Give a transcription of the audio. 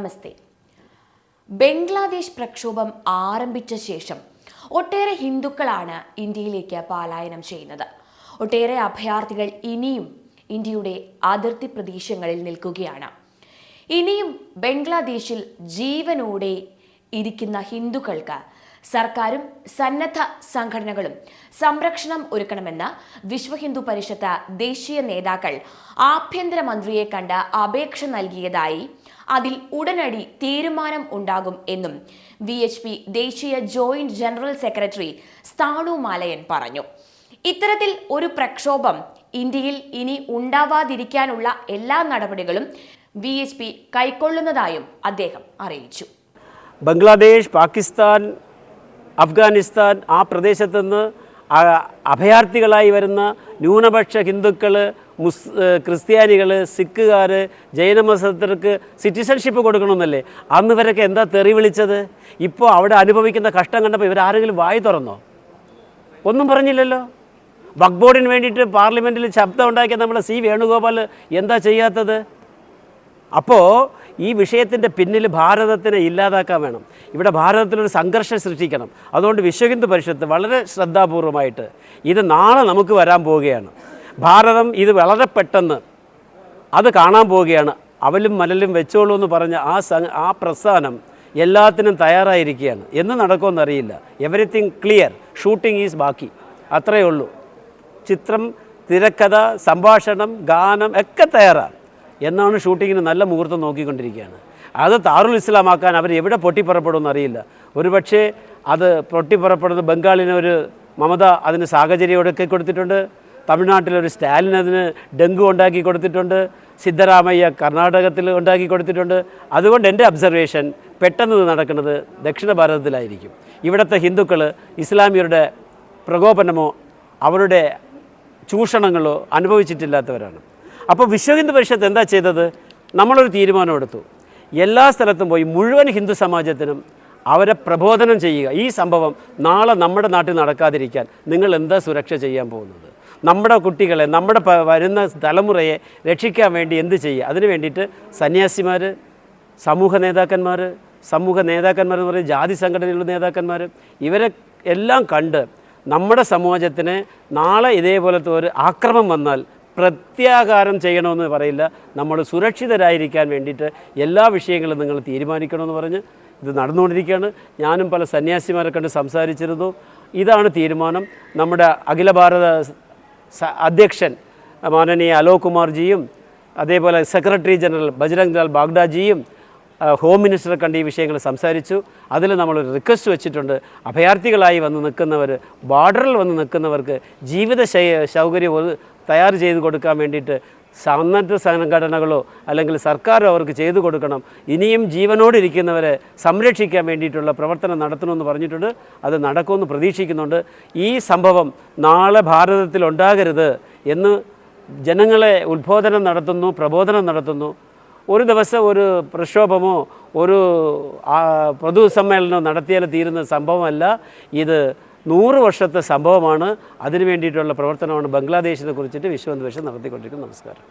നമസ്തേ. ബംഗ്ലാദേശ് പ്രക്ഷോഭം ആരംഭിച്ച ശേഷം ഒട്ടേറെ ഹിന്ദുക്കളാണ് ഇന്ത്യയിലേക്ക് പലായനം ചെയ്യുന്നത്. ഒട്ടേറെ അഭയാർത്ഥികൾ ഇനിയും ഇന്ത്യയുടെ അതിർത്തി പ്രദേശങ്ങളിൽ നിൽക്കുകയാണ്. ഇനിയും ബംഗ്ലാദേശിൽ ജീവനോടെ ഇരിക്കുന്ന ഹിന്ദുക്കൾക്ക് സർക്കാരും സന്നദ്ധ സംഘടനകളും സംരക്ഷണം ഒരുക്കണമെന്ന് വിശ്വ ഹിന്ദു പരിഷത്ത് ദേശീയ നേതാക്കൾ ആഭ്യന്തരമന്ത്രിയെ കണ്ട് അപേക്ഷ നൽകിയതായി, അതിൽ ഉടനടി തീരുമാനം ഉണ്ടാകും എന്നും VHP ദേശീയ ജോയിന്റ് ജനറൽ സെക്രട്ടറി സ്ഥാണു മാലയൻ പറഞ്ഞു. ഇത്തരത്തിൽ ഒരു പ്രക്ഷോഭം ഇന്ത്യയിൽ ഇനി ഉണ്ടാവാതിരിക്കാനുള്ള എല്ലാ നടപടികളും VHP കൈക്കൊള്ളുന്നതായും അദ്ദേഹം അറിയിച്ചു. ബംഗ്ലാദേശ്, പാകിസ്ഥാൻ, അഫ്ഗാനിസ്ഥാൻ ആ പ്രദേശത്തു നിന്ന് അഭയാർത്ഥികളായി വരുന്ന ന്യൂനപക്ഷ ഹിന്ദുക്കൾ, ക്രിസ്ത്യാനികൾ, സിഖുകാർ, ജൈനമതസ്ഥർക്ക് സിറ്റിസൺഷിപ്പ് കൊടുക്കണമെന്നല്ലേ അന്ന് ഇവരൊക്കെ എന്താ തെറി വിളിച്ചത്? ഇപ്പോൾ അവിടെ അനുഭവിക്കുന്ന കഷ്ടം കണ്ടപ്പോൾ ഇവരാരെങ്കിലും വായി തുറന്നോ? ഒന്നും പറഞ്ഞില്ലല്ലോ. വഖഫ് ബോർഡിന് വേണ്ടിയിട്ട് പാർലമെൻറ്റിൽ ശബ്ദം ഉണ്ടാക്കിയ നമ്മളെ വേണുഗോപാൽ എന്താ ചെയ്യാത്തത്? അപ്പോൾ ഈ വിഷയത്തിൻ്റെ പിന്നിൽ ഭാരതത്തിനെ ഇല്ലാതാക്കാൻ വേണം. ഇവിടെ ഭാരതത്തിലൊരു സംഘർഷം സൃഷ്ടിക്കണം. അതുകൊണ്ട് വിശ്വ ഹിന്ദു പരിഷത്ത് വളരെ ശ്രദ്ധാപൂർവമായിട്ട് ഇത് നാളെ നമുക്ക് വരാൻ പോവുകയാണ്. ഭാരതം ഇത് വളരെ പെട്ടെന്ന് അത് കാണാൻ പോവുകയാണ്. അവലും മലലും വെച്ചോളൂ എന്ന് പറഞ്ഞ ആ പ്രസ്ഥാനം എല്ലാത്തിനും തയ്യാറായിരിക്കുകയാണ്. എന്ന് നടക്കുമെന്നറിയില്ല. Everything clear. ഷൂട്ടിംഗ് ഈസ് ബാക്കി. അത്രയേ ഉള്ളൂ. ചിത്രം, തിരക്കഥ, സംഭാഷണം, ഗാനം ഒക്കെ തയ്യാറാണ്. എന്നാണ് ഷൂട്ടിങ്ങിന് നല്ല മുഹൂർത്തം നോക്കിക്കൊണ്ടിരിക്കുകയാണ്. അത് താറുൽ ഇസ്ലാമാക്കാൻ അവർ എവിടെ പൊട്ടിപ്പുറപ്പെടുമെന്ന് അറിയില്ല. ഒരുപക്ഷെ അത് പൊട്ടിപ്പുറപ്പെടുന്നത് ബംഗാളിന് ഒരു മമത അതിന് സാഹചര്യം ഒടുക്കി കൊടുത്തിട്ടുണ്ട്. തമിഴ്നാട്ടിലൊരു സ്റ്റാലിൻ അതിന് ഡെങ്കു ഉണ്ടാക്കി കൊടുത്തിട്ടുണ്ട്. സിദ്ധരാമയ്യ കർണാടകത്തിൽ ഉണ്ടാക്കി കൊടുത്തിട്ടുണ്ട്. അതുകൊണ്ട് എൻ്റെ ഒബ്സർവേഷൻ പെട്ടെന്ന് നടക്കുന്നത് ദക്ഷിണ ഭാരതത്തിലായിരിക്കും. ഇവിടുത്തെ ഹിന്ദുക്കൾ ഇസ്ലാമിയരുടെ പ്രകോപനമോ അവരുടെ ചൂഷണങ്ങളോ അനുഭവിച്ചിട്ടില്ലാത്തവരാണ്. അപ്പോൾ വിശ്വ ഹിന്ദു പരിഷത്ത് എന്താ ചെയ്തത്? നമ്മളൊരു തീരുമാനമെടുത്തു. എല്ലാ സ്ഥലത്തും പോയി മുഴുവൻ ഹിന്ദു സമാജത്തിനും അവരെ പ്രബോധനം ചെയ്യുക. ഈ സംഭവം നാളെ നമ്മുടെ നാട്ടിൽ നടക്കാതിരിക്കാൻ നിങ്ങൾ എന്താ സുരക്ഷ ചെയ്യാൻ പോകുന്നത്? നമ്മുടെ കുട്ടികളെ, നമ്മുടെ വരുന്ന തലമുറയെ രക്ഷിക്കാൻ വേണ്ടി എന്ത് ചെയ്യുക? അതിന് വേണ്ടിയിട്ട് സന്യാസിമാർ, സമൂഹ നേതാക്കന്മാർ എന്ന് പറയുന്ന ജാതി സംഘടനയിലുള്ള നേതാക്കന്മാർ, ഇവരെ എല്ലാം കണ്ട് നമ്മുടെ സമാജത്തിന് നാളെ ഇതേപോലത്തെ ഒരു ആക്രമണം വന്നാൽ പ്രത്യാഘാതം ചെയ്യണമെന്ന് പറയില്ല, നമ്മൾ സുരക്ഷിതരായിരിക്കാൻ വേണ്ടിയിട്ട് എല്ലാ വിഷയങ്ങളും നിങ്ങൾ തീരുമാനിക്കണമെന്ന് പറഞ്ഞ് ഇത് നടന്നുകൊണ്ടിരിക്കുകയാണ്. ഞാനും പല സന്യാസിമാരെ കണ്ട് സംസാരിച്ചിരുന്നു. ഇതാണ് തീരുമാനം. നമ്മുടെ അഖില ഭാരത അധ്യക്ഷൻ മാനനീയ അലോക് കുമാർജിയും അതേപോലെ സെക്രട്ടറി ജനറൽ ബജ്രംഗ് ലാൽ ബാഗ്ഡാജിയും ഹോം മിനിസ്റ്ററെ കണ്ട് ഈ വിഷയങ്ങൾ സംസാരിച്ചു. അതിൽ നമ്മളൊരു റിക്വസ്റ്റ് വെച്ചിട്ടുണ്ട്. അഭയാർത്ഥികളായി വന്ന് നിൽക്കുന്നവർ, ബോർഡറിൽ വന്ന് നിൽക്കുന്നവർക്ക് ജീവിത സൗകര്യം തയ്യാർ ചെയ്ത് കൊടുക്കാൻ വേണ്ടിയിട്ട് സന്നദ്ധ സംഘടനകളോ അല്ലെങ്കിൽ സർക്കാരോ അവർക്ക് ചെയ്തു കൊടുക്കണം. ഇനിയും ജീവനോടിരിക്കുന്നവരെ സംരക്ഷിക്കാൻ വേണ്ടിയിട്ടുള്ള പ്രവർത്തനം നടത്തണമെന്ന് പറഞ്ഞിട്ടുണ്ട്. അത് നടക്കുമെന്ന് പ്രതീക്ഷിക്കുന്നുണ്ട്. ഈ സംഭവം നാളെ ഭാരതത്തിലുണ്ടാകരുത് എന്ന് ജനങ്ങളെ പ്രബോധനം നടത്തുന്നു. ഒരു ദിവസം ഒരു പ്രക്ഷോഭമോ ഒരു പൊതുസമ്മേളനമോ നടത്തിയാൽ തീരുന്ന സംഭവമല്ല. ഇത് 100 വർഷത്തെ സംഭവമാണ്. അതിനു വേണ്ടിയിട്ടുള്ള പ്രവർത്തനമാണ് ബംഗ്ലാദേശിനെ കുറിച്ചിട്ട് വിശ്വ ഹിന്ദു പരിഷത്ത് നടത്തിക്കൊണ്ടിരിക്കുന്നത്. നമസ്കാരം.